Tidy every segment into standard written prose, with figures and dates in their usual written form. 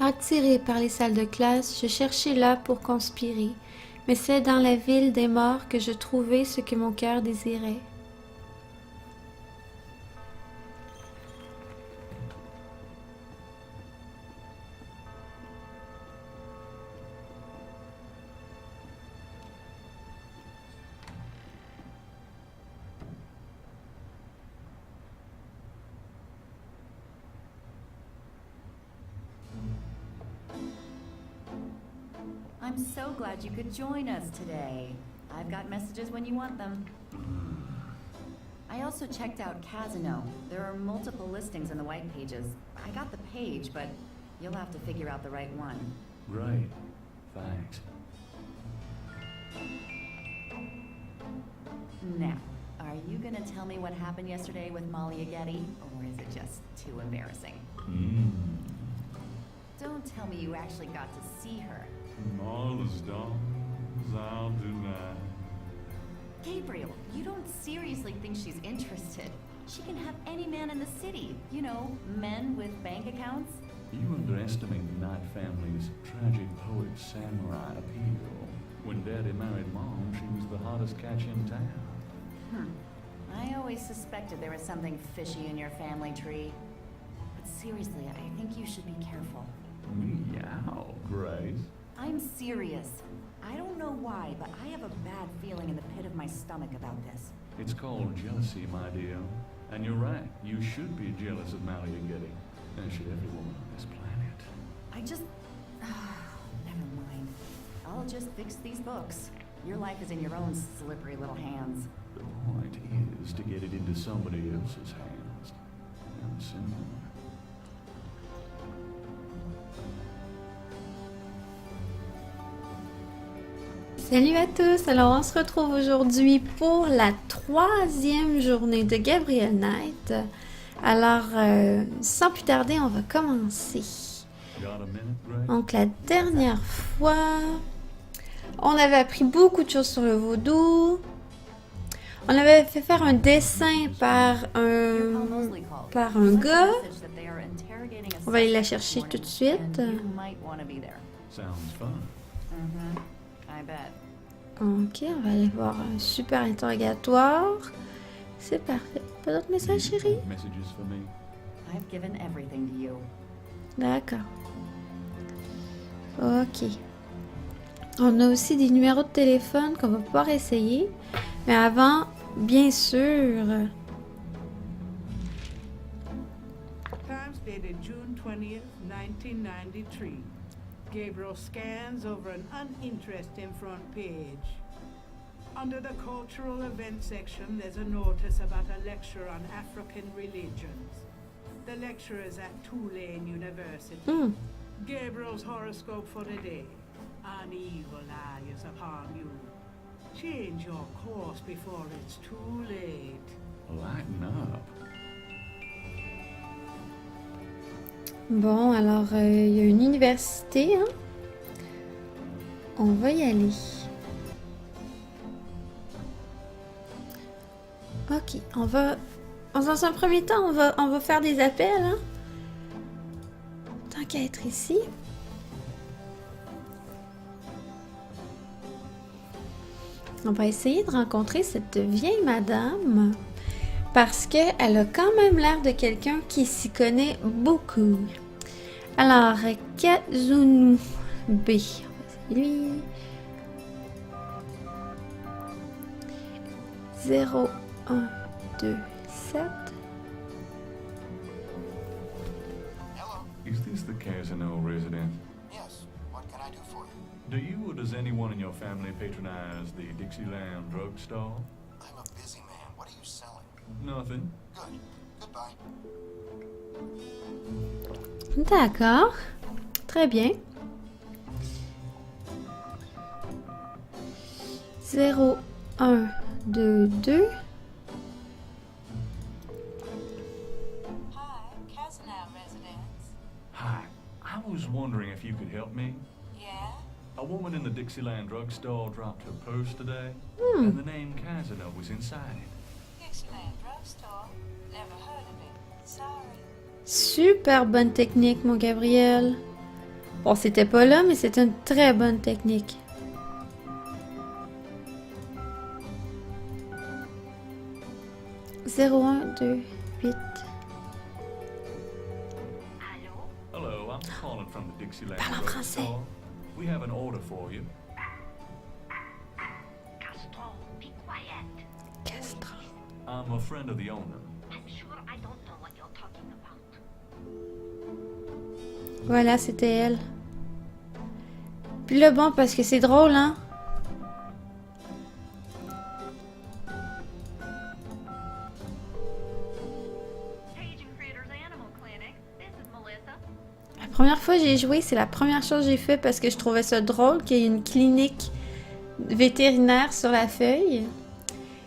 Attiré par les salles de classe, je cherchais là pour conspirer, mais c'est dans la ville des morts que je trouvais ce que mon cœur désirait. I'm so glad you could join us today. I've got messages when you want them. I also checked out Casino. There are multiple listings in the white pages. I got the page, but you'll have to figure out the right one. Great. Thanks. Now, are you gonna tell me what happened yesterday with Malia, or is it just too embarrassing? Don't tell me you actually got to see her. All the stars I'll deny. Gabriel, you don't seriously think she's interested. She can have any man in the city. You know, men with bank accounts. You underestimate the Knight family's tragic poet samurai appeal. When Daddy married Mom, she was the hottest catch in town. I always suspected there was something fishy in your family tree. But seriously, I think you should be careful. Meow, Grace. I'm serious. I don't know why, but I have a bad feeling in the pit of my stomach about this. It's called jealousy, my dear. And you're right, you should be jealous of Malia Getty. And should every woman on this planet. I just... never mind. I'll just fix these books. Your life is in your own slippery little hands. The point is to get it into somebody else's hands. And simple. Salut à tous! Alors on se retrouve aujourd'hui pour la troisième journée de Gabriel Knight. Alors sans plus tarder, on va commencer. Donc la dernière fois, on avait appris beaucoup de choses sur le vaudou. On avait fait faire un dessin par un gars. On va aller la chercher tout de suite. Ok, on va aller voir un super interrogatoire. C'est parfait. Pas d'autres messages, chérie? D'accord. Ok. On a aussi des numéros de téléphone qu'on va pouvoir essayer. Mais avant, bien sûr... Times dated June 20th, 1993. Gabriel scans over an uninteresting front page. Under the cultural events section, there's a notice about a lecture on African religions. The lecture is at Tulane University. Gabriel's horoscope for the day. An evil eye is upon you. Change your course before it's too late. Lighten up. Bon, alors, il y a une université, hein? On va y aller. Ok, on va... Dans un premier temps, on va faire des appels, hein? Tant qu'à être ici. On va essayer de rencontrer cette vieille madame parce qu'elle a quand même l'air de quelqu'un qui s'y connaît beaucoup. Alors, Kazunu B. C'est lui. 0, 1, 2, 7. Hello. Is this the Casino residence? Yes. What can I do for you? Do you or does anyone in your family patronize the Dixieland drugstore? I'm a busy man. What are you selling? Nothing. Good. Goodbye. D'accord. Très bien. 0, 1, 2, 2. Hi, Casino residence. Hi. I was wondering if you could help me. Yeah? A woman in the Dixieland drugstore dropped her purse today, and the name Casino was inside. Dixieland drugstore? Never heard of it. Sorry. Super bonne technique, mon Gabriel. Bon, c'était pas là, mais c'est une très bonne technique. Zéro, 1, 2, 8. Hello, I'm calling from the Dixieland Parle en français. drugstore. We have an order for you. Castro, be quiet. Castro. I'm a friend of the owner. I'm sure I don't know what you're talking about. Voilà, c'était elle. Puis là, bon, parce que c'est drôle, hein? La première fois que j'ai joué, c'est la première chose que j'ai fait parce que je trouvais ça drôle qu'il y ait une clinique vétérinaire sur la feuille.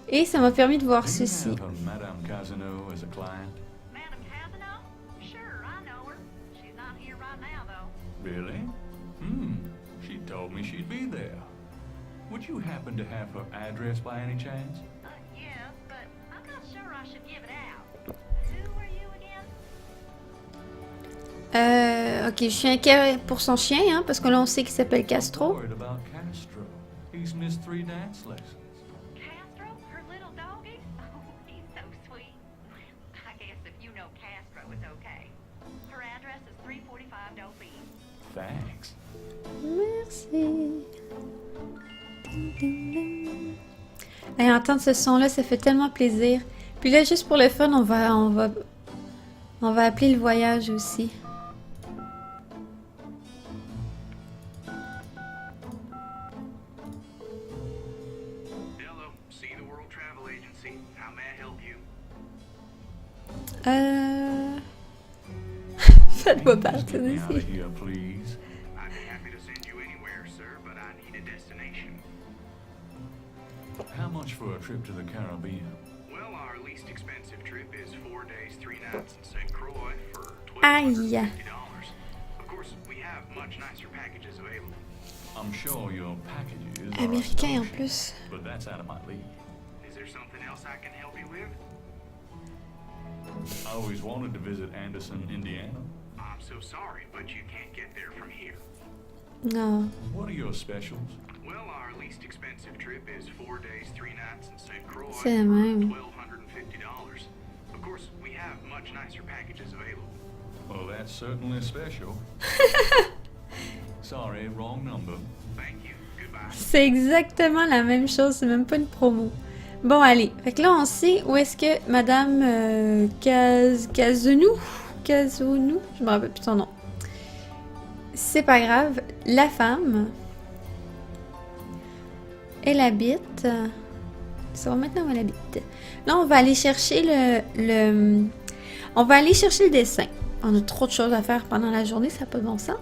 Et ça m'a permis de voir Do you ceci. have a Madame Casino as a client? Madam Casino? Sure, I know her. She's not here right now, though. Really? She told me she'd be there. Would you happen to have her address by any chance? Yes, but I'm not sure I should give it out. Who are you again? Ok, je suis inquiet pour son chien, hein, parce que là, on sait qu'il s'appelle Castro. Worried about Castro. He's missed 3 dance lessons. Castro? Her little doggy? Oh, he's so sweet. I guess if you know Castro, it's okay. Her address is 345 Dauphine. Thanks. Merci. Et entendre ce son-là, ça fait tellement plaisir. Puis là, juste pour le fun, on va appeler le voyage aussi. Hello, See the World Travel Agency. How may I help you? Faites-moi Just partir get me out of d'ici. here, please. I'd be happy to send you anywhere, sir, but I need a destination. How much for a trip to the Caribbean? Well, our least expensive trip is 4 days, 3 nights in St. Croix for Aïe. $1,250. Of course, we have much nicer packages available. I'm sure your packages are Américain en astonishing, plus. but that's out of my league. Is there something else I can help you with? I always wanted to visit Anderson, Indiana. I'm so sorry, but you can't get there from here. Non. What are your specials? Well, our least expensive trip is 4 days, 3 nights in St. Croix for C'est la même. $1,250. Of course, we have much nicer packages available. Well, that's certainly special. Sorry, wrong number. Thank you. Goodbye. C'est exactement la même chose, c'est même pas une promo. Bon, allez. Fait que là, on sait où est-ce que Madame Cazenou, je me rappelle plus son nom. C'est pas grave. La femme, elle habite... Ça va maintenant où elle habite. Là, on va aller chercher on va aller chercher le dessin. On a trop de choses à faire pendant la journée, ça n'a pas de bon sens.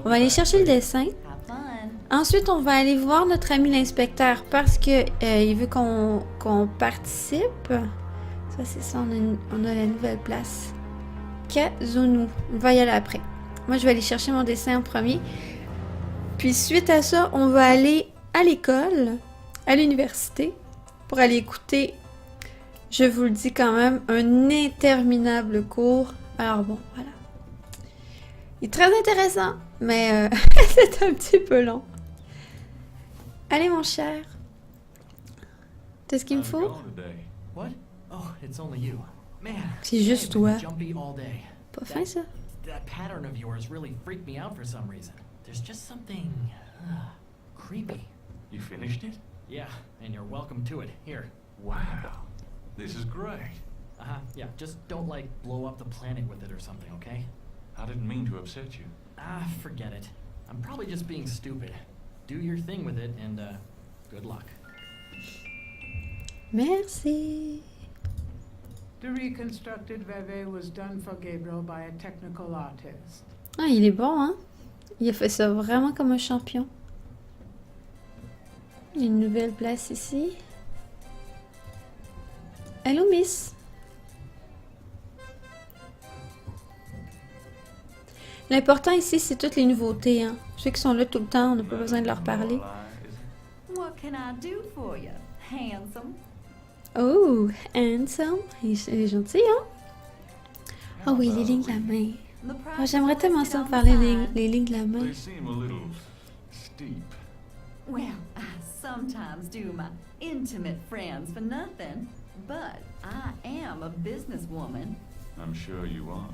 On va aller chercher le dessin. Have fun. Ensuite, on va aller voir notre ami l'inspecteur parce que il veut qu'on participe. Ça, c'est ça, on a la nouvelle place. Kazunou. On va y aller après. Moi, je vais aller chercher mon dessin en premier. Puis, suite à ça, on va aller à l'école, à l'université, pour aller écouter, je vous le dis quand même, un interminable cours. Alors bon, voilà. Il est très intéressant, mais c'est un petit peu long. Allez, mon cher. T'as ce qu'il me How's it faut? going today? What? Oh, it's only you. Man, C'est juste I've been toi. jumpy all day. Pas fin, ça? That pattern of yours really freaked me out for some reason. There's just something creepy. You finished it? Yeah, and you're welcome to it. Here. Wow. This is great. Yeah, just don't blow up the planet with it or something, okay? I didn't mean to upset you. Forget it. I'm probably just being stupid. Do your thing with it and good luck. Merci. The reconstructed Veve was done for Gabriel by a technical artist. Ah, il est bon, hein? Il a fait ça vraiment comme un champion. Une nouvelle place ici. Hello, Miss. L'important ici, c'est toutes les nouveautés, hein. Ceux qui sont là tout le temps, on n'a pas besoin de leur parler. What can I do for you, handsome? Oh, handsome. Il est gentil, hein? Oh oui, les lignes de la main. The Ah, j'aimerais price tellement listed ça on the parler sign. les lignes de la main. They seem a little steep. Well, I sometimes do my intimate friends for nothing, but I am a businesswoman. I'm sure you are.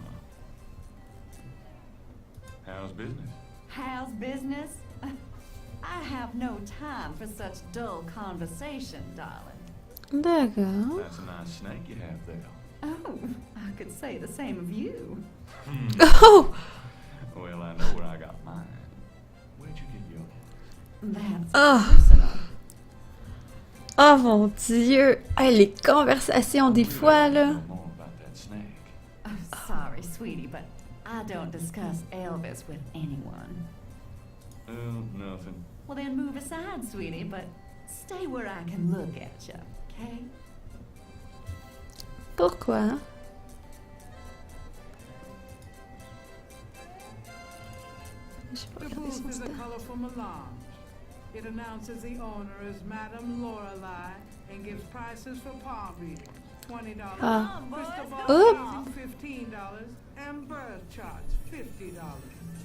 How's business? How's business? I have no time for such dull conversation, darling. D'accord. That's a nice snake you have there. Oh, I could say the same of you. Oh! Well, I know where I got mine. Where'd you get yours? That's Oh. personal. Oh mon Dieu! Hey, les conversations des fois, là. know more about that snake. Oh, sorry, sweetie, but I don't discuss Elvis with anyone. Nothing. Well, then move aside, sweetie, but stay where I can look at you, okay? Pourquoi? J'ai pas The regardé booth son is a style. colorful melange. It announces the owner as Madame Lorelei and gives prices for palm reading. $20. Ah. Crystal ball Oups. gazing, $15. And birth charts, $50.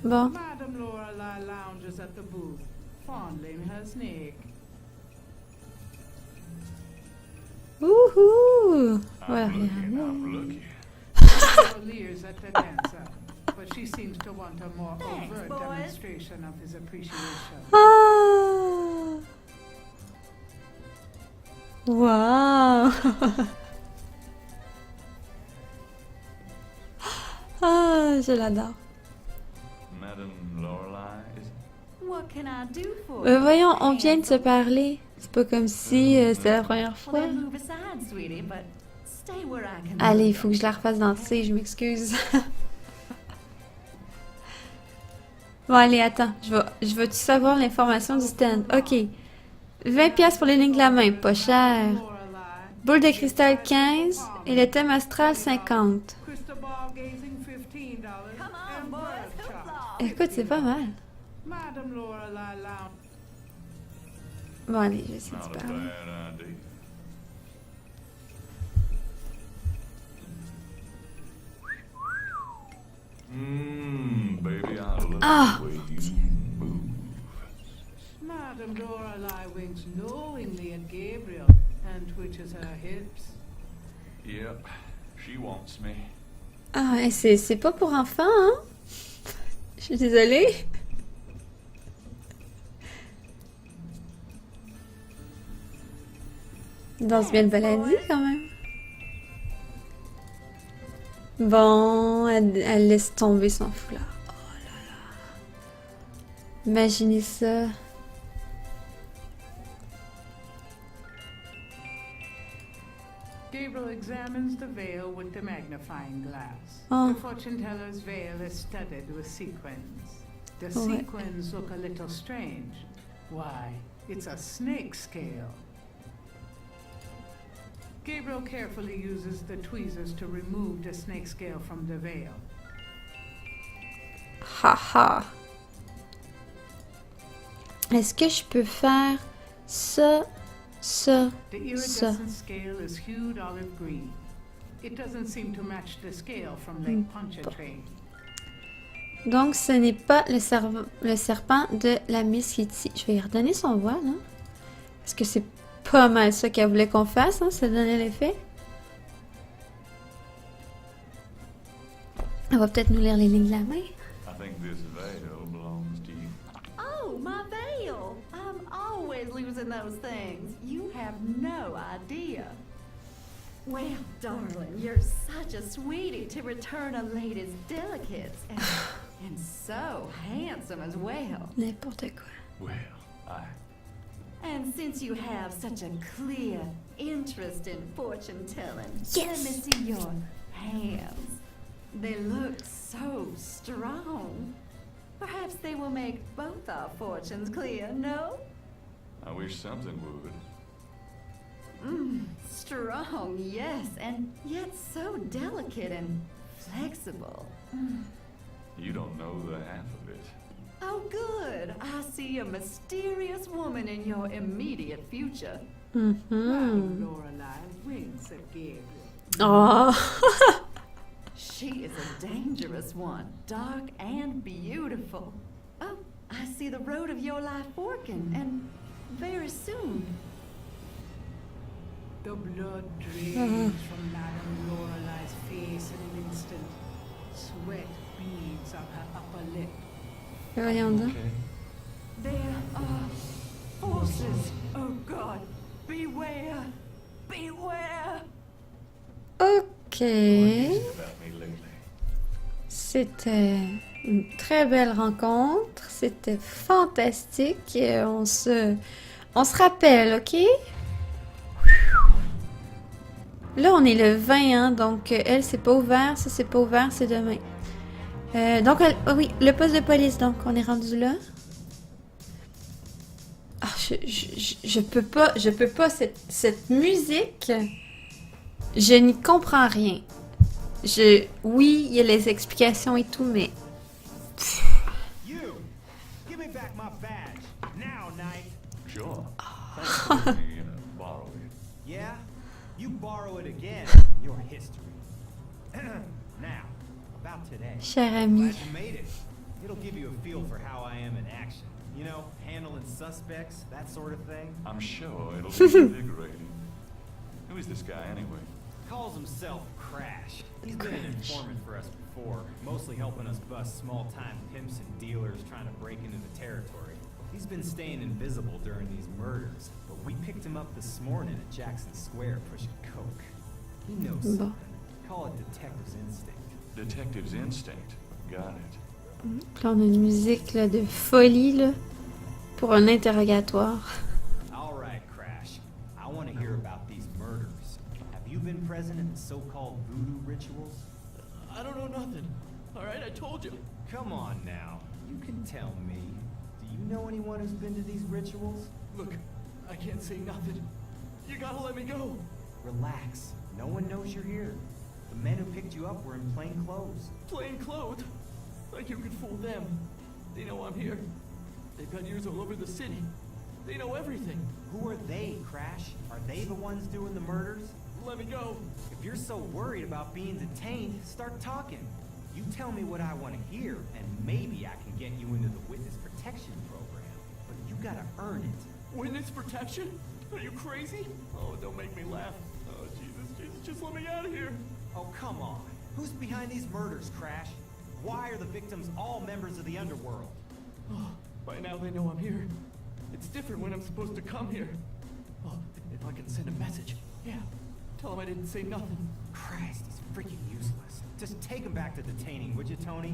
Bon. Madame Lorelei lounges at the booth, fondling her snake. Wouhou! Voilà, I'm looking, regardez. I'm looking. He leers at the dancer, but she seems to want a more Thanks, overt boys. demonstration of his appreciation. Ah! Wow! Ah, je l'adore. Madame Lorelei, is it? What can I do for you? Voyons, on vient de se parler. C'est pas comme si c'était la première Well, fois. then move aside, sweetie, but stay where I can Allez, il look faut que je la refasse danser, je m'excuse. Bon, allez, attends. Je veux-tu savoir l'information du stand? Ok. 20$ pour les lignes de la main, pas cher. Boule de cristal 15 et le thème astral 50. Crystal ball gazing, $15. Come on, And boys, birth charts. hoopla! Écoute, c'est pas mal. Madame Lorelei lounge. Bon, allez, je vais essayer Not de a parler. bad idea. Baby, I love Ah. the way you move. Madame Lorelei winks knowingly at Gabriel and twitches her hips. Yep, she wants me. Ah, ouais, c'est pas pour enfants, hein? Je suis désolée. Il danse bien le baladi, quand même. Bon, elle laisse tomber son foulard. Oh là là. Imaginez ça. Gabriel examines the veil with the magnifying glass. Oh. The fortune teller's veil is studded with sequins. The Ouais. sequins look a little strange. Why, it's a snake scale. Gabriel carefully uses the tweezers to remove the snake scale from the veil. Haha. Est-ce que je peux faire ça, ça, The iridescent scale is hued olive green. It doesn't seem to match the scale from Lake Pontchartrain. Donc, ce n'est pas le serpent de la Miss Kitty. Je vais lui redonner son voile, hein? Parce que c'est pas mal ça qu'elle voulait qu'on fasse, hein? Ça donnait l'effet. Elle va peut-être nous lire les lignes de la main. I think this veil belongs to you. Oh, my veil! I'm always losing those things. You have no idea. Well, darling, you're such a sweetie to return a lady's delicates. And so handsome as well. N'importe quoi. Well, And since you have such a clear interest in fortune telling, let Yes. me see your hands. They look so strong. Perhaps they will make both our fortunes clear, no? I wish something would. Strong, yes, and yet so delicate and flexible. You don't know the half of it. Oh, good. I see a mysterious woman in your immediate future. Madame Lorelei winks at Gabriel. Oh! She is a dangerous one, dark and beautiful. Oh, I see the road of your life forking, and very soon. The blood drains from Madame Lorelei's face in an instant. Sweat beads on her upper lip. Voyons donc. There are forces. Oh God, beware! Beware! Ok. C'était une très belle rencontre. C'était fantastique. On se rappelle, ok? Là, on est le 20, hein, donc elle, c'est pas ouvert. Ça, c'est pas ouvert, c'est demain. Donc, oui, le poste de police, donc, on est rendu là. Ah, je peux pas, cette musique, je n'y comprends rien. Oui, il y a les explications et tout, mais... You, give me back my badge, now, Knight. Sure. Thanks for letting me borrow it. Yeah? You borrow it again, your history. Now, about today. Cher ami. Glad you made it. It'll give you a feel for how I am in action. You know, handling suspects, that sort of thing. I'm sure it'll be invigorating. Who is this guy, anyway? Calls himself Crash. He's been an informant for us before, mostly helping us bust small-time pimps and dealers trying to break into the territory. He's been staying invisible during these murders, but we picked him up this morning at Jackson Square pushing coke. He knows something. Call it detective's instinct. Detective's instinct. Got it. Puis là, on a une musique là, de folie là, pour un interrogatoire. All right, Crash. I want to hear about these murders. Have you been present in the so-called voodoo rituals? I don't know nothing. All right, I told you. Come on now. You can tell me. Do you know anyone who's been to these rituals? Look, I can't say nothing. You gotta let me go. Relax. No one knows you're here. The men who picked you up were in plain clothes. Plain clothes? Like you could fool them. They know I'm here. They've got ears all over the city. They know everything. Who are they, Crash? Are they the ones doing the murders? Let me go. If you're so worried about being detained, start talking. You tell me what I want to hear, and maybe I can get you into the witness protection program. But you gotta earn it. Witness protection? Are you crazy? Oh, don't make me laugh. Oh, Jesus, just let me out of here. Oh, come on. Who's behind these murders, Crash? Why are the victims all members of the underworld? Oh, by now they know I'm here. It's different when I'm supposed to come here. Oh, if I can send a message. Yeah. Tell him I didn't say nothing. Christ, he's freaking useless. Just take him back to detaining, would you, Tony?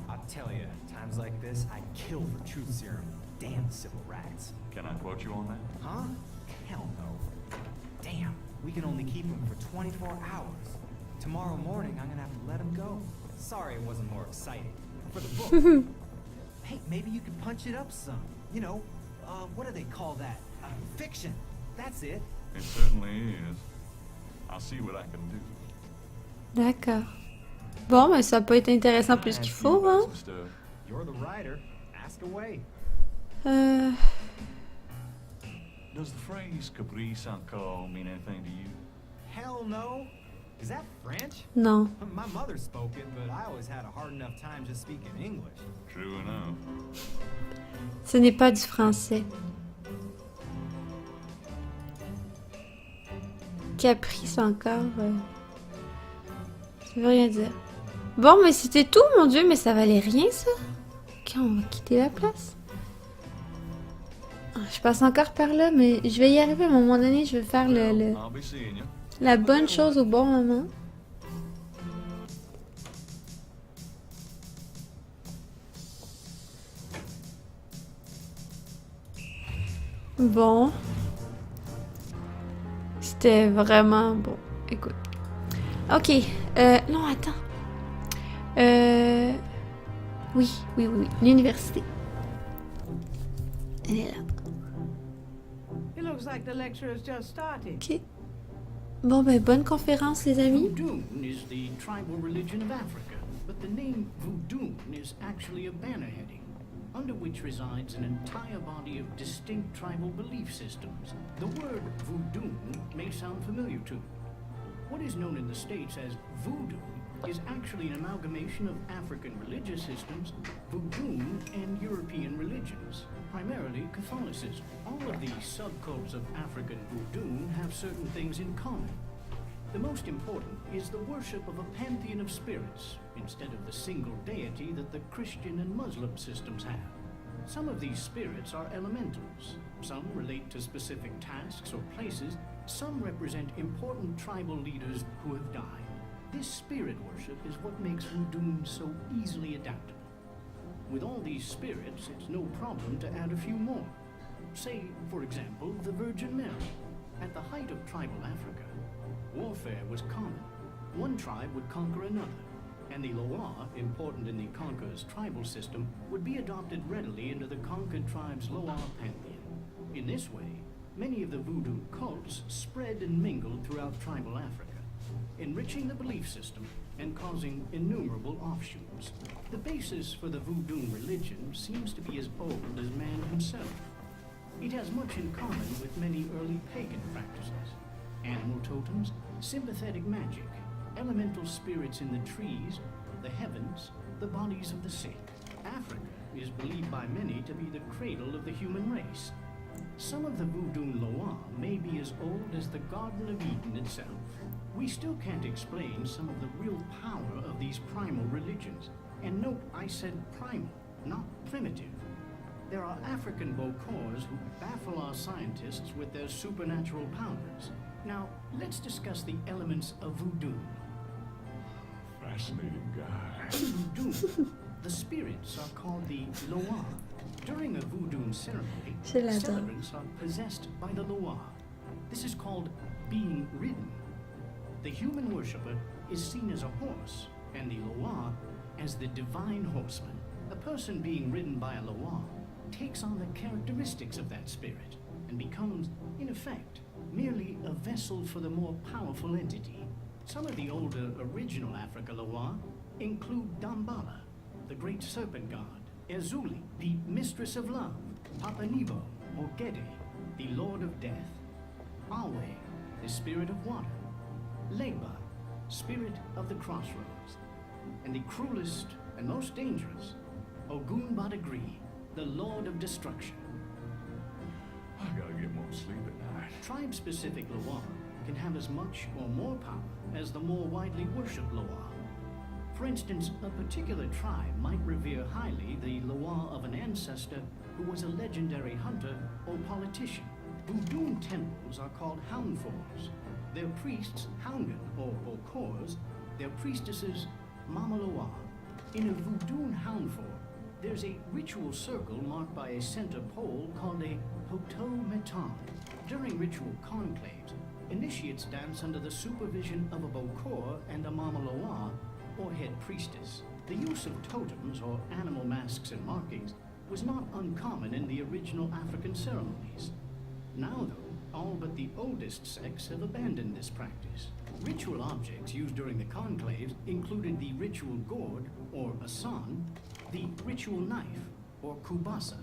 I'll tell you, times like this, I'd kill for truth serum. Damn civil rights. Can I quote you on that? Huh? Hell no. Damn, we can only keep him for 24 hours. Tomorrow morning, I'm gonna have to let him go. Sorry it wasn't more exciting. For the book. Hey, maybe you could punch it up some. You know, what do they call that? Fiction. That's it. It certainly is. I'll see what I can do. D'accord. Bon, mais ça peut être intéressant plus qu'il faut, hein? You're the writer. Ask away. Does the phrase caprice encore mean anything to you? Hell no. Is that French? Non. My mother spoke it, but I always had a hard enough time just speaking English. True enough. Ce n'est pas du français. Caprice encore. Ça veut rien dire. Bon, mais c'était tout, mon Dieu, mais ça valait rien, ça. Ok, on va quitter la place. Je passe encore par là, mais je vais y arriver à un moment donné. Je vais faire la bonne chose au bon moment. Bon. C'était vraiment bon. Écoute. Ok. Non, attends. Oui. L'université. Elle est là. It looks like the lecture has just started. Ok. Bon, ben, bonne conférence, les amis. Voodoo is the tribal religion of Africa, but the name voodoo is actually a banner heading. under which resides an entire body of distinct tribal belief systems. The word voodoo may sound familiar to you. What is known in the States as voodoo is actually an amalgamation of African religious systems, voodoo, and European religions, primarily Catholicism. All of these subcults of African voodoo have certain things in common. The most important is the worship of a pantheon of spirits, instead of the single deity that the Christian and Muslim systems have. Some of these spirits are elementals. Some relate to specific tasks or places. Some represent important tribal leaders who have died. This spirit worship is what makes voodoo so easily adaptable. With all these spirits, it's no problem to add a few more. Say, for example, the Virgin Mary. At the height of tribal Africa, warfare was common. One tribe would conquer another, and the Loa, important in the conqueror's tribal system, would be adopted readily into the conquered tribe's Loa pantheon. In this way, many of the voodoo cults spread and mingled throughout tribal Africa, enriching the belief system and causing innumerable offshoots. The basis for the voodoo religion seems to be as old as man himself. It has much in common with many early pagan practices: animal totems, sympathetic magic, elemental spirits in the trees, the heavens, the bodies of the sick. Africa is believed by many to be the cradle of the human race. Some of the voodoo Loa may be as old as the Garden of Eden itself. We still can't explain some of the real power of these primal religions. And note, I said primal, not primitive. There are African Bokors who baffle our scientists with their supernatural powers. Now, let's discuss the elements of voodoo. Fascinating guy. In voodoo, the spirits are called the Loa. During a voodoo ceremony, celebrants are possessed by the Loa. This is called being ridden. The human worshipper is seen as a horse, and the Loa as the divine horseman. A person being ridden by a Loa takes on the characteristics of that spirit and becomes, in effect, merely a vessel for the more powerful entity. Some of the older original Africa Loa include Dambala, the great serpent god, Ezuli, the mistress of love, Papanibo, or Gede, the lord of death, Awe, the spirit of water, Legba, spirit of the crossroads, and the cruelest and most dangerous, Ogun Badagri, the lord of destruction. I gotta get more sleep at night. Tribe-specific Loa can have as much or more power as the more widely worshipped Loa. For instance, a particular tribe might revere highly the Loa of an ancestor who was a legendary hunter or politician. Voodoo temples are called houndfors. Their priests, Houngan or Bokors, their priestesses, Mama Loa. In a voodoo houndfor, there's a ritual circle marked by a center pole called a Hoto Metan. During ritual conclaves, initiates dance under the supervision of a Bokor and a Mama Loa, or head priestess. The use of totems, or animal masks and markings, was not uncommon in the original African ceremonies. Now, though, all but the oldest sects have abandoned this practice. Ritual objects used during the conclaves included the ritual gourd, or asan, the ritual knife, or kubasa,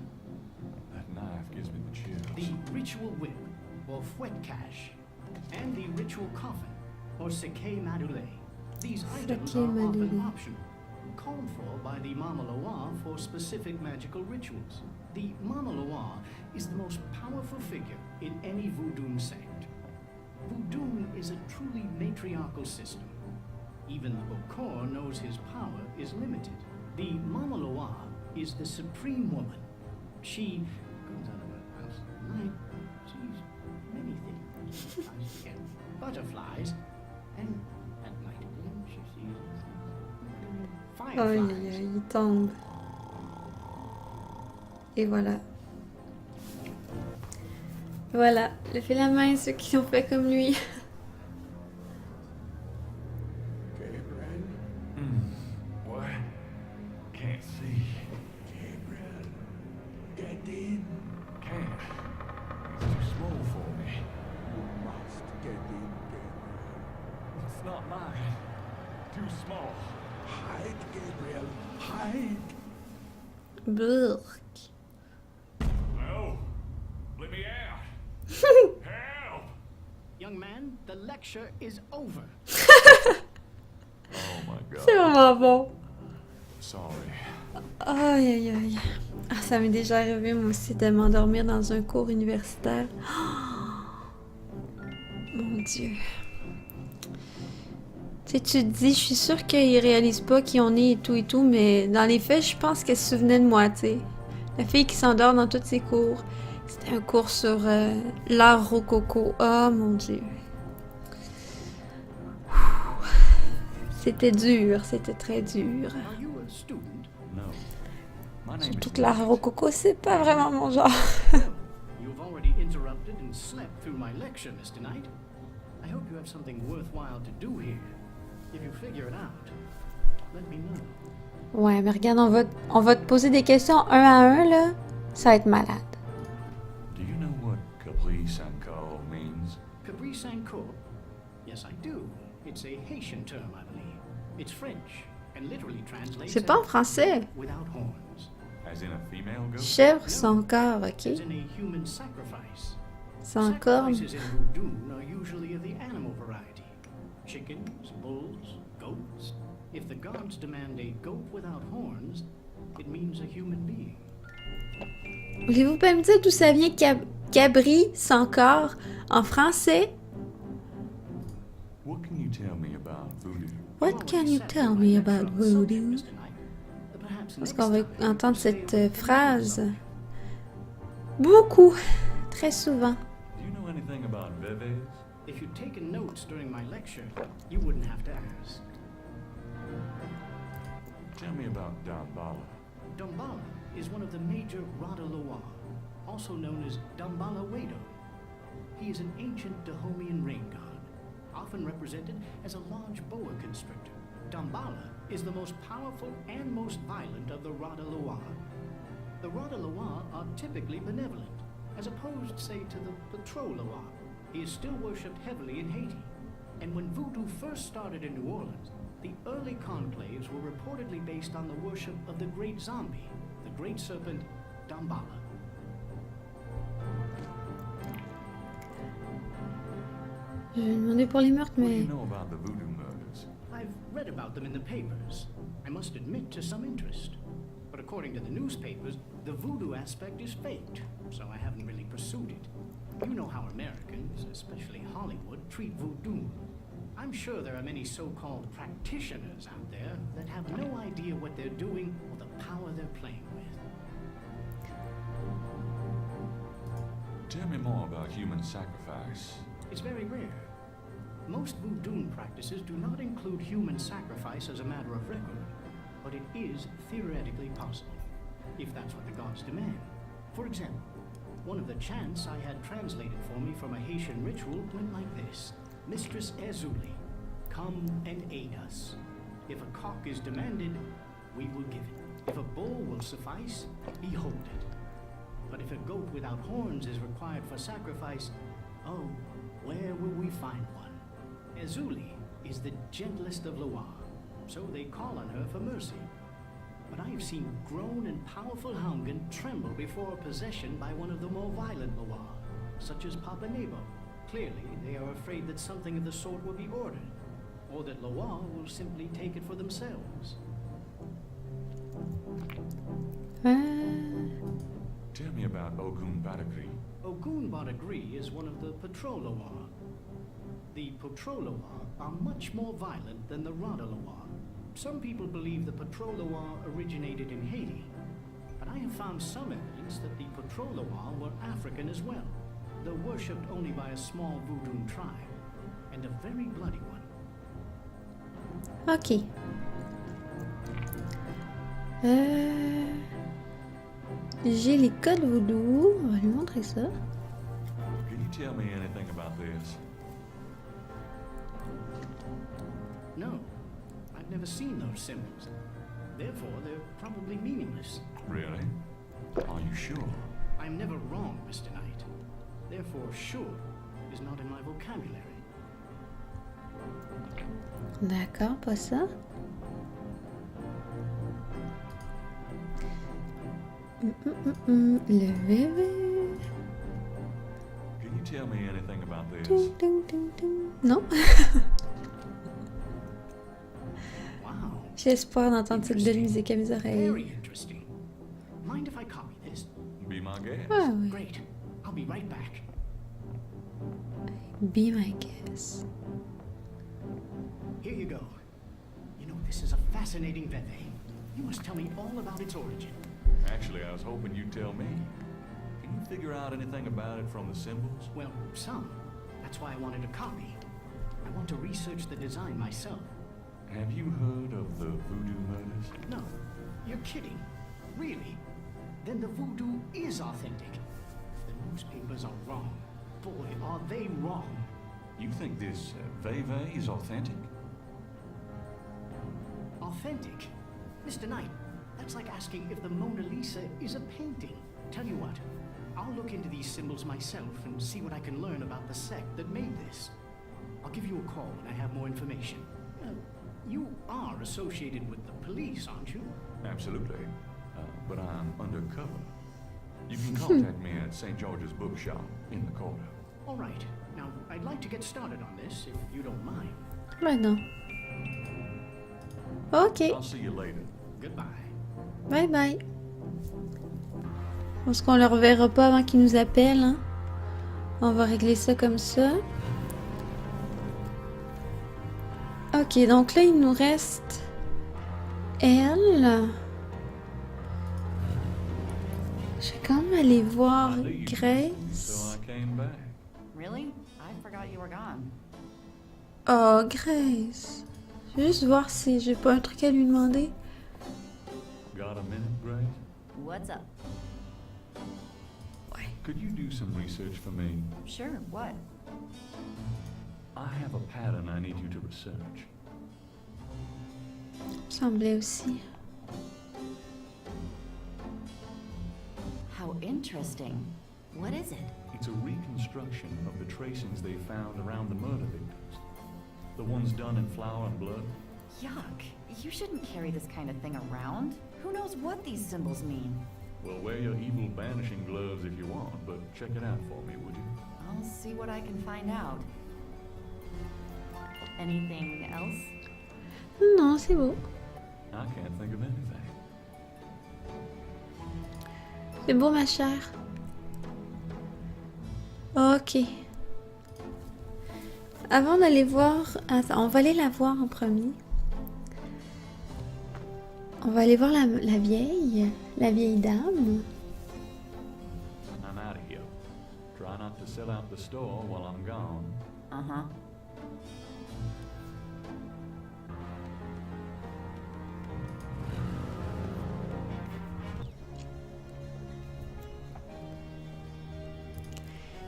That knife gives me the chills. the ritual whip, or fouetcache, and the ritual coffin, or seke madule. These items are often optional, called for by the Mama Loa for specific magical rituals. The Mama Loa is the most powerful figure in any voodoo sect. Voodoo is a truly matriarchal system. Even the Bokor knows his power is limited. The Mama Loa is the supreme woman. She comes out of her house at night. She's many things. Sometimes she gets butterflies, and at night again she sees fireflies. Aïe, aïe, il tombe. Et voilà. Voilà, levez la main ceux qui ont fait comme lui. Gabriel? What? Can't see. Gabriel, get in. Can't. It's too small for me. You must get in, Gabriel. It's not mine. Too small. Hide, Gabriel. Hide. Burk. Oh, let me out. Help! Young man, the lecture is over. Oh my God. C'est vraiment bon. Sorry. Aïe, aïe, aïe. Ah, ça m'est déjà arrivé, moi aussi, de m'endormir dans un cours universitaire. Mon Dieu. Tu sais, tu te dis, je suis sûre qu'ils réalisent pas qui on est et tout, mais dans les faits, je pense qu'elle se souvenait de moi, tu sais. La fille qui s'endort dans tous ses cours. C'était un cours sur l'art rococo. Oh, mon Dieu. C'était dur, c'était très dur. Are you a student? No. My name Surtout is que l'art rococo, c'est pas vraiment mon genre. You've already interrupted and slept through my lecture, Mr. Knight. I hope you have something worthwhile to do here. If you figure it out, let me know. Ouais, mais regarde, on va te poser des questions un à un, là. Ça va être malade. Do you know what Capri Sanko means? Capri Sanko? Yes, I do. It's a Haitian term, I believe. It's French and literally translates C'est pas en français. without horns. As in a female ghost? Chèvre sans corps, ok? As in a human sacrifice. Sans cornes. Sacrifices in voodoo are usually of the animal variety. Chickens, bulls, goats. If the gods demand a goat without horns, it means a human being. Voulez-vous pas me dire d'où ça vient cabri sans corps en français? What can you tell me about voodoo? What can you tell me about voodoo? Parce qu'on va entendre cette phrase beaucoup, très souvent. Do you know anything about bebes? If you'd taken notes during my lecture, you wouldn't have to ask. Tell me about Dambala. Dambala is one of the major Rada Loa, also known as Dambala Wado. He is an ancient Dahomian rain god, often represented as a large boa constrictor. Dambala is the most powerful and most violent of the Rada Loa. The Rada Loa are typically benevolent, as opposed, say, to the Patro Loa. He is still worshipped heavily in Haiti. And when voodoo first started in New Orleans, the early conclaves were reportedly based on the worship of the great zombie, the great serpent Dambala. Je vais demander pour les meurtres, What do mais... you know about the voodoo murders? I've read about them in the papers. I must admit to some interest. But according to the newspapers, the voodoo aspect is faked, so I haven't really pursued it. You know how Americans, especially Hollywood, treat voodoo. I'm sure there are many so-called practitioners out there that have no idea what they're doing or the power they're playing with. Tell me more about human sacrifice. It's very rare. Most voodoo practices do not include human sacrifice as a matter of record, but it is theoretically possible, if that's what the gods demand. For example, one of the chants I had translated for me from a Haitian ritual went like this. Mistress Ezuli, come and aid us. If a cock is demanded, we will give it. If a bull will suffice, behold it. But if a goat without horns is required for sacrifice, oh, where will we find one? Ezuli is the gentlest of Loa, so they call on her for mercy. But I have seen grown and powerful Houngan tremble before possession by one of the more violent Loa, such as Papa Nebo. Clearly, they are afraid that something of the sort will be ordered, or that Loa will simply take it for themselves. Tell me about Ogun Badagri. Ogun Badagri is one of the Patroloa. The Patroloa are much more violent than the Radaloa. Some people believe the Patroloa originated in Haiti, but I have found some evidence that the Patroloa were African as well, though worshipped only by a small voodoo tribe, and a very bloody one. Ok. J'ai les codes voodoo. On va lui montrer ça. Can you tell me anything about this? No, I've never seen those symbols. Therefore, they're probably meaningless. Really? Are you sure? I'm never wrong, Mr. Knight. Therefore, sure is not in my vocabulary. D'accord, pas ça. Le bébé. Can you tell me anything about this? Ding, ding, ding, ding. Non. Wow. J'ai espoir d'entendre cette belle musique à mes oreilles. Very interesting. Mind if I copy this? Be my guest. Ah oui. Great. I'll be right back. Be my guess. Here you go. You know, this is a fascinating veve. You must tell me all about its origin. Actually, I was hoping you'd tell me. Can you figure out anything about it from the symbols? Well, some. That's why I wanted a copy. I want to research the design myself. Have you heard of the voodoo murders? No, you're kidding. Really? Then the voodoo is authentic. The newspapers are wrong. Boy, are they wrong. You think this veve is authentic? Authentic? Mr. Knight, that's like asking if the Mona Lisa is a painting. Tell you what, I'll look into these symbols myself and see what I can learn about the sect that made this. I'll give you a call when I have more information. You are associated with the police, aren't you? Absolutely. But I'm undercover. You can contact me at St. George's Bookshop in the corner. All right. Now, I'd like to get started on this, if you don't mind. Ben non. Ok. I'll see you later. Goodbye. Bye bye. Parce qu'on le reverra pas avant qu'il nous appelle. Hein? On va régler ça comme ça. Ok, donc là, il nous reste elle. Je vais quand même aller voir Grace. So I came back. Really? I forgot you were gone. Oh, Grace. Je vais juste voir si j'ai pas un truc à lui demander. Got a minute, Grace? What's up? Could you do some research for me? Sure, what? I have a pattern I need you to research. Il me semblait aussi. How interesting. What is it? It's a reconstruction of the tracings they found around the murder victims. The ones done in flour and blood. Yuck. You shouldn't carry this kind of thing around. Who knows what these symbols mean? Well, wear your evil banishing gloves if you want, but check it out for me, would you? I'll see what I can find out. Anything else? Non, c'est beau. I can't think of anything. C'est beau, ma chère. Ok. Avant d'aller voir... Attends, on va aller la voir en premier. On va aller voir la vieille dame. I'm out of here. Try not to sell out the store while I'm gone. Uh-huh.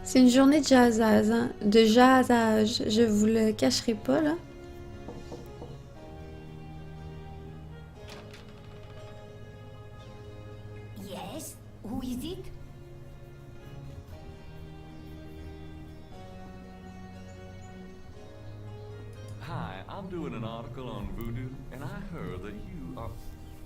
C'est une journée de jazzage, hein? De jazzage. Je vous le cacherai pas, là. Yes? Who is it? Hi, I'm doing an article on voodoo, and I heard that you are...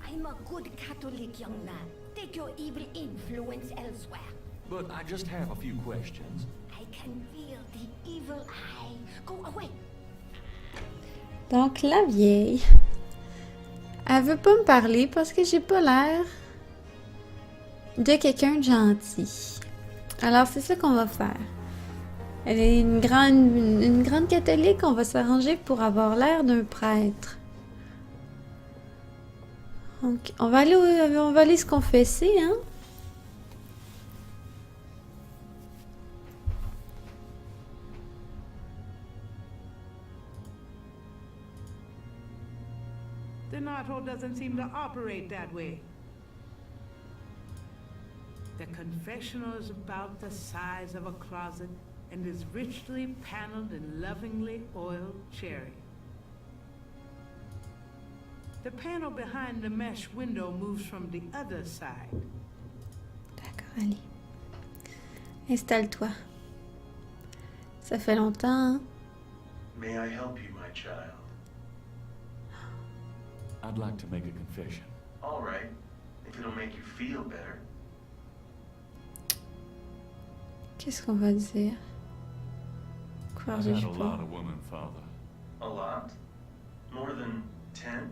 I'm a good Catholic young man. Take your evil influence elsewhere. But I just have a few questions. I can feel the evil eye. Go away. Donc, la vieille. Elle veut pas me parler parce que j'ai pas l'air de quelqu'un de gentil. Alors, c'est ça qu'on va faire. Elle est une grande catholique. On va s'arranger pour avoir l'air d'un prêtre. Donc, on va aller se confesser, hein? The Nato doesn't seem to operate that way. The confessional is about the size of a closet and is richly paneled in lovingly oiled cherry. The panel behind the mesh window moves from the other side. D'accord, allez. Installe-toi. Ça fait longtemps, hein? May I help you, my child? I'd like to make a confession. All right, if it'll make you feel better. Qu'est-ce qu'on va dire? Croire I've je had a pas. lot of women, Father. A lot? More than 10?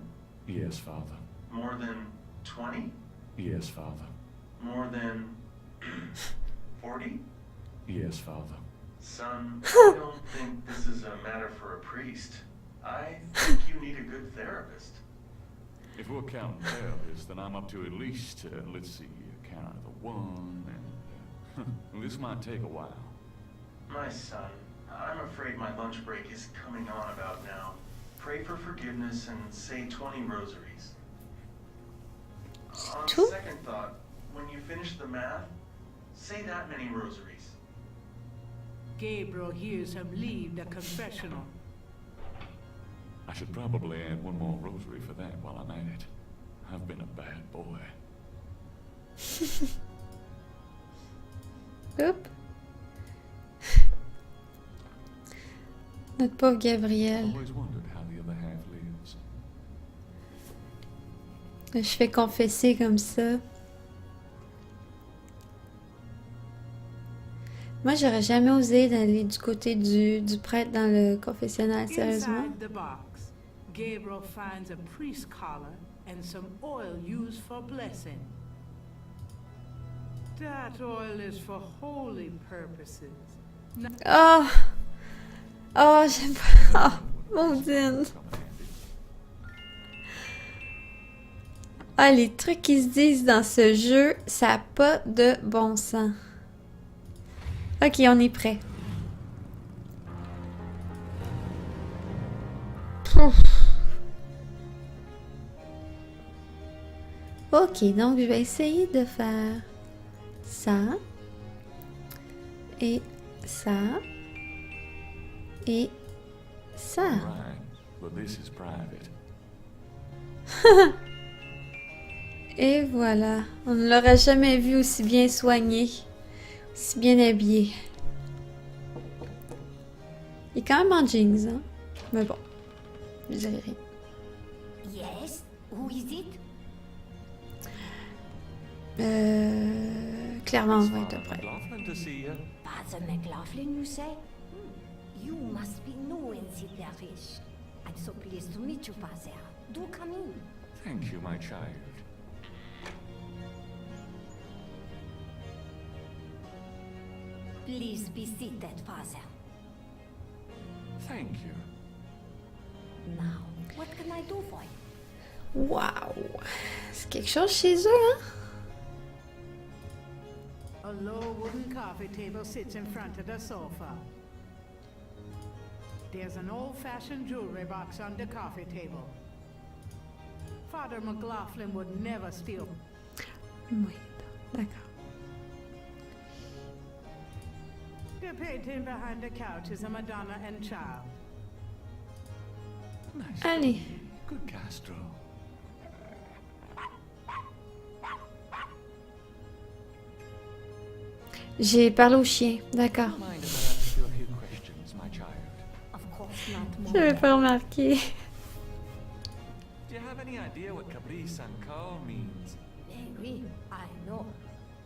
Yes, Father. More than 20? Yes, Father. More than 40? Yes, Father. Son, I don't think this is a matter for a priest. I think you need a good therapist. If we're counting therapists, then I'm up to at least, let's see, count the one, and this might take a while. My son, I'm afraid my lunch break is coming on about now. Pray for forgiveness and say 20 rosaries. On second thought, when you finish the math, say that many rosaries. Gabriel hears him leave the confessional. I should probably add one more rosary for that while I'm at it. I've been a bad boy. Oups. Notre pauvre Gabriel. Always wondered how the other half lives. Je fais confesser comme ça. Moi, j'aurais jamais osé d'aller du côté du prêtre dans le confessionnal, sérieusement. Inside the box, Gabriel finds a priest collar and some oil used for blessing. That oil is for holy purposes. Oh! Oh, j'aime pas. Oh, maudine. Ah, les trucs qui se disent dans ce jeu, ça n'a pas de bon sens. Ok, on est prêt. Ok, donc je vais essayer de faire ça et ça et ça. Right, but this is private. Et voilà, on ne l'aurait jamais vu aussi bien soigné, aussi bien habillé. Il est quand même en jeans, hein? Mais bon, je dirais rien. Yes, who is it? Clairement, on va être prêt. Father McLaughlin, you say? You must be new in the parish. I'm so pleased to meet you, Father. Do come in. Thank you, my child. Please be seated, Father. Thank you. Now, what can I do for you? Wow! C'est quelque chose chez eux, hein? A low wooden coffee table sits in front of the sofa. There's an old-fashioned jewelry box on the coffee table. Father McLaughlin would never steal. Oui, d'accord. The painting behind the couch is a Madonna and Child. Nice. Allez. Good Castro. J'ai parlé au chien, d'accord. Mind if I ask you a few questions, my child? Of course not, J'avais pas remarqué. Do you have any idea what caprice and call means? Mary, I know.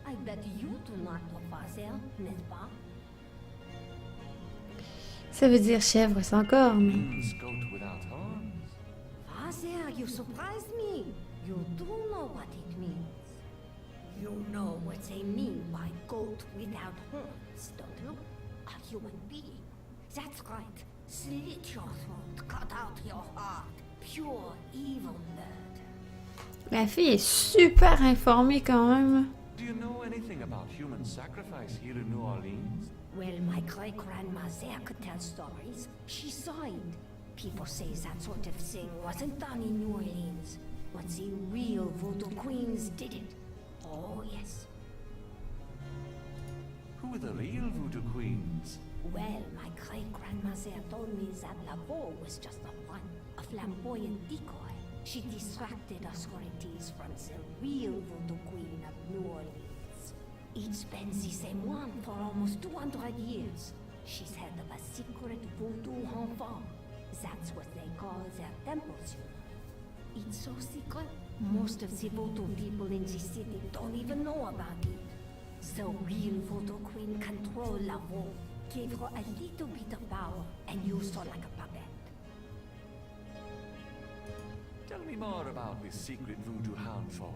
I bet you do not know, Father, n'est-ce pas? Ça veut dire chèvre sans cornes. Means goat without horns. Father, you surprised me. You do know what it means. You know what they mean by goat without horns, don't you? A human being. That's right. Slit your throat, cut out your heart. Pure evil blood. La fille est super informée quand même. Do you know anything about human sacrifice here in New Orleans? Well, my great-grandmother could tell stories. She saw it. People say that sort of thing wasn't done in New Orleans, but the real voodoo queens did it. Oh, yes. Who are the real voodoo queens? Well, my great-grandmother told me that Lavo was just a front, a flamboyant decoy. She distracted authorities from the real voodoo queen of New Orleans. It's been the same one for almost 200 years. She's head of a secret voodoo enfant. That's what they call their temples, you know. It's so secret, most of the voodoo people in the city don't even know about it. The real voodoo queen controlled la room, gave her a little bit of power, and used her like a puppet. Tell me more about this secret voodoo hound for.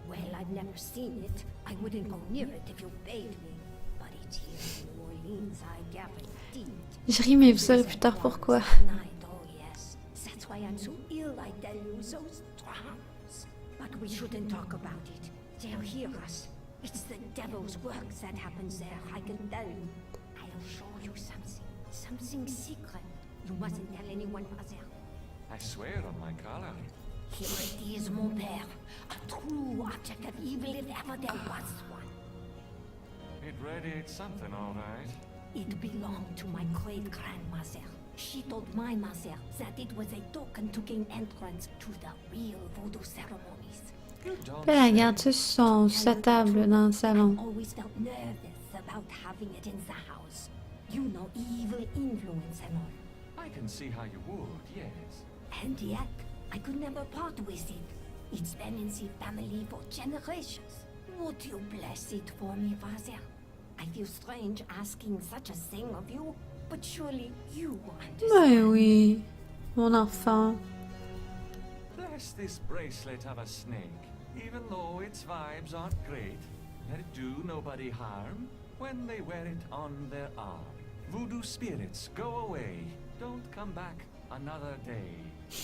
Well, I've never seen it. I wouldn't go near it if you paid me. But it's here in New Orleans, I guarantee. Je ris, mais vous saurez plus tard pourquoi. Oh yes, that's why I'm so ill, I tell you, those drums. But we shouldn't talk about it. They'll hear us. It's the devil's work that happens there, I can tell you. I'll show you something secret. You mustn't tell anyone, Father. I swear on my collar. Here it is, mon père. A true object of evil if ever there was one. It radiates something, all right. It belonged to my great-grandmother. She told my mother that it was a token to gain entrance to the real voodoo ceremonies. Elle regarde ça sur sa table dans le salon. I always felt nervous about having it in the house. You know, evil influence and all. I can see how you would, yes. And yet, I could never part with it. It's been in the family for generations. Would you bless it for me, Father? I feel strange asking such a thing of you, but surely you understand. Ben oui, mon enfant. Bless this bracelet of a snake. Even though its vibes aren't great, let it do nobody harm when they wear it on their arm. Voodoo spirits, go away. Don't come back another day.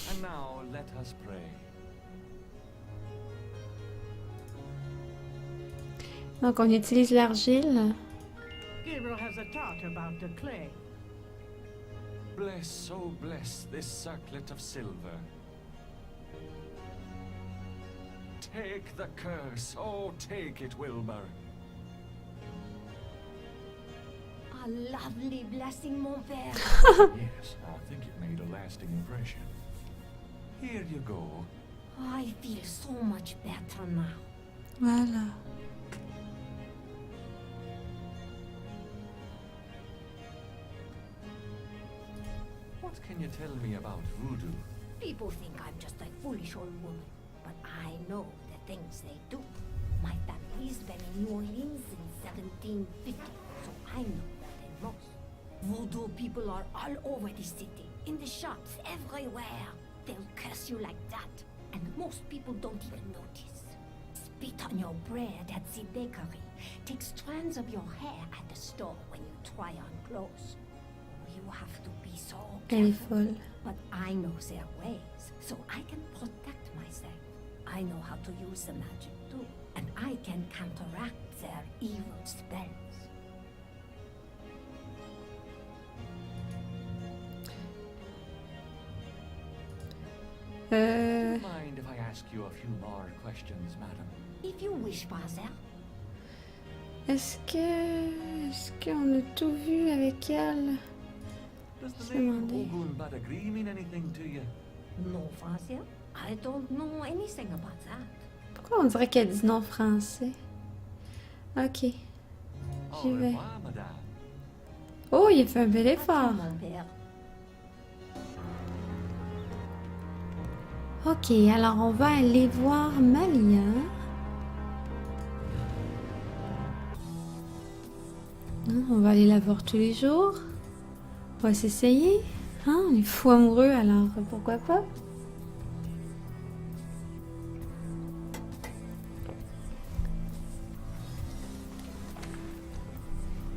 And now let us pray. Donc on utilise l'argile. Gabriel has a thought about the clay. Bless, oh bless this circlet of silver. Take the curse, oh take it, Wilbur. A lovely blessing, mon père. Yes, I think it made a lasting impression. Here you go. I feel so much better now. Voilà. What can you tell me about voodoo? People think I'm just a foolish old woman, but I know the things they do. My family's been in New Orleans since 1750, so I know more than most. Voodoo people are all over the city, in the shops, everywhere. They'll curse you like that, and most people don't even notice. Spit on your bread at the bakery. Take strands of your hair at the store when you try on clothes. You have to be so careful. But I know their ways, so I can protect myself. I know how to use the magic too, and I can counteract their evil spells. Mind if I ask you a few more questions, madam? If you wish, Father. Est-ce qu'on a tout vu avec elle? Does the name Ogun Badagri mean anything to you? No, Father. I don't know anything about that. Pourquoi on dirait qu'elle dit non français? Ok. J'y vais. Oh, il a fait un bel effort. Ok, alors on va aller voir Malia. On va aller la voir tous les jours. On va s'essayer. Hein, on est fous amoureux, alors pourquoi pas?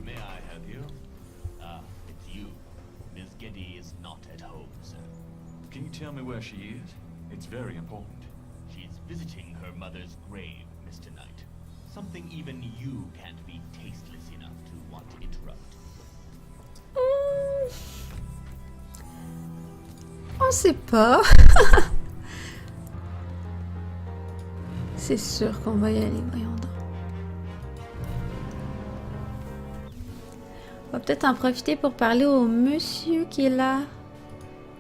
May I help you? It's you. Miss Getty is not at home, sir. Can you tell me where she is? It's very important. She's visiting her mother's grave, Mr. Knight. Something even you can't be tasteless enough to want to interrupt. On sait pas. C'est sûr qu'on va y aller, voyons donc. On va peut-être en profiter pour parler au monsieur qui est là.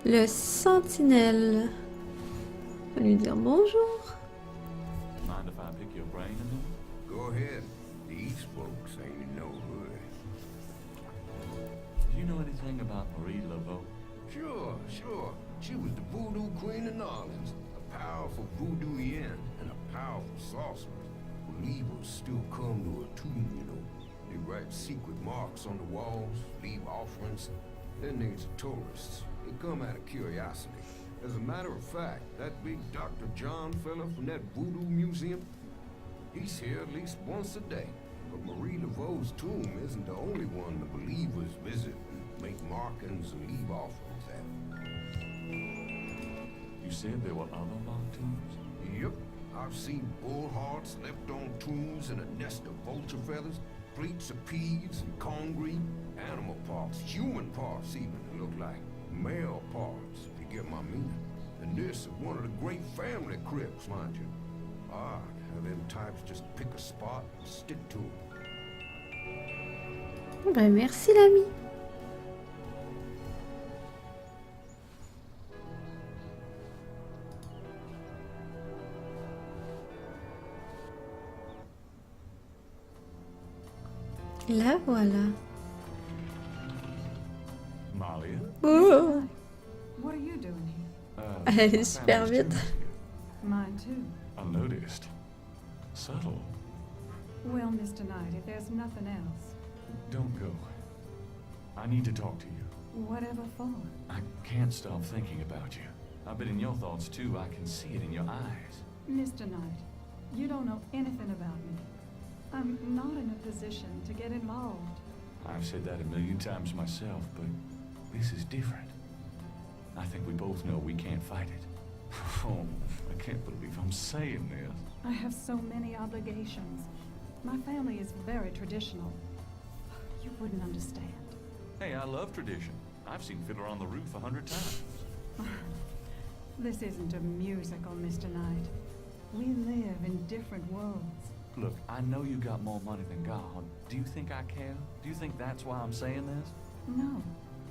Le sentinelle. On va lui dire bonjour. Mind if I pick your brain a minute? Go ahead. These folks ain't no good. Do you know anything about Marie Laveau? Sure. She was the voodoo queen of New Orleans, a powerful voodooian and a powerful sorcerer who believers still come to a tomb, you know. They write secret marks on the walls, leave offerings. Then there's the tourists. They come out of curiosity. As a matter of fact, that big Dr. John fella from that voodoo museum, he's here at least once a day. But Marie Laveau's tomb isn't the only one the believers visit and make markings and leave offerings at. You said there were other locked tombs? Yep. I've seen bull hearts left on tombs and a nest of vulture feathers, plates of peas and congreve, animal parts, human parts even, look like male parts, if you get my meaning. And this is one of the great family crypts, mind you. Odd how them types just pick a spot and stick to it. Ben merci l'ami. La voilà. Malia? Oh. What are you doing here? Elle est super vite. Mine too. Unnoticed. Subtle. Well, Mr. Knight, if there's nothing else. Don't go. I need to talk to you. Whatever for? I can't stop thinking about you. I've been in your thoughts too. I can see it in your eyes. Mr. Knight, you don't know anything about me. I'm not in a position to get involved. I've said that a million times myself, but this is different. I think we both know we can't fight it. Oh, I can't believe I'm saying this. I have so many obligations. My family is very traditional. You wouldn't understand. Hey, I love tradition. I've seen Fiddler on the Roof 100 times. This isn't a musical, Mr. Knight. We live in different worlds. Look, I know you got more money than God. Do you think I care? Do you think that's why I'm saying this? No,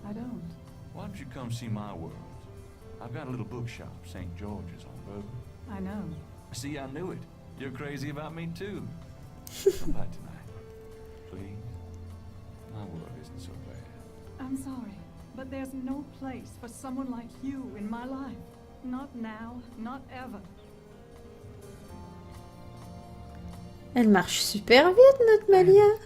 I don't. Why don't you come see my world? I've got a little bookshop, St. George's on Road. I know. See, I knew it. You're crazy about me too. Come back tonight, please. My world isn't so bad. I'm sorry, but there's no place for someone like you in my life. Not now, not ever. Elle marche super vite, notre Malia.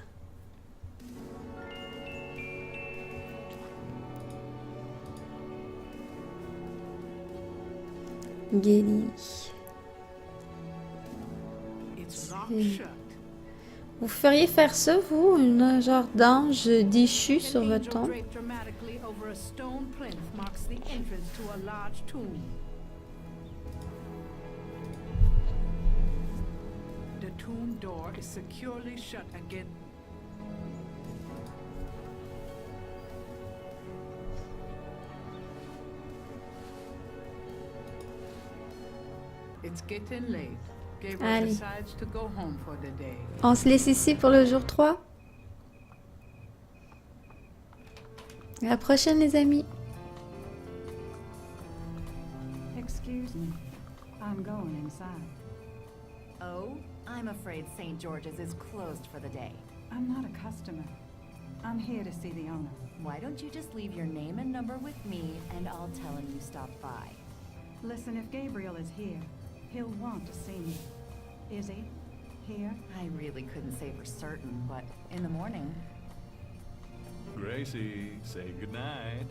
Geli. Vous feriez faire ça, vous, un genre d'ange déchu sur votre tombe? The tomb door is securely shut again. It's getting late. Gabriel decides to go home for the day. On se laisse ici pour le jour 3. À la prochaine, les amis. Excuse me. I'm going inside. Oh, I'm afraid St. George's is closed for the day. I'm not a customer. I'm here to see the owner. Why don't you just leave your name and number with me, and I'll tell him you stopped by. Listen, if Gabriel is here, he'll want to see me. Is he? Here? I really couldn't say for certain, but in the morning. Gracie, say goodnight.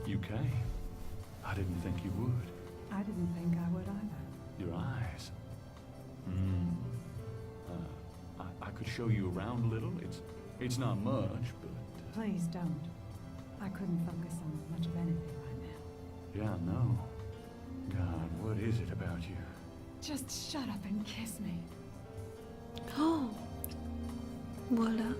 You came. I didn't think you would. I didn't think I would either. Your eyes. I could show you around a little. It's not much, but... Please don't. I couldn't focus on much of anything right now. Yeah, I know. God, what is it about you? Just shut up and kiss me. Oh, voilà.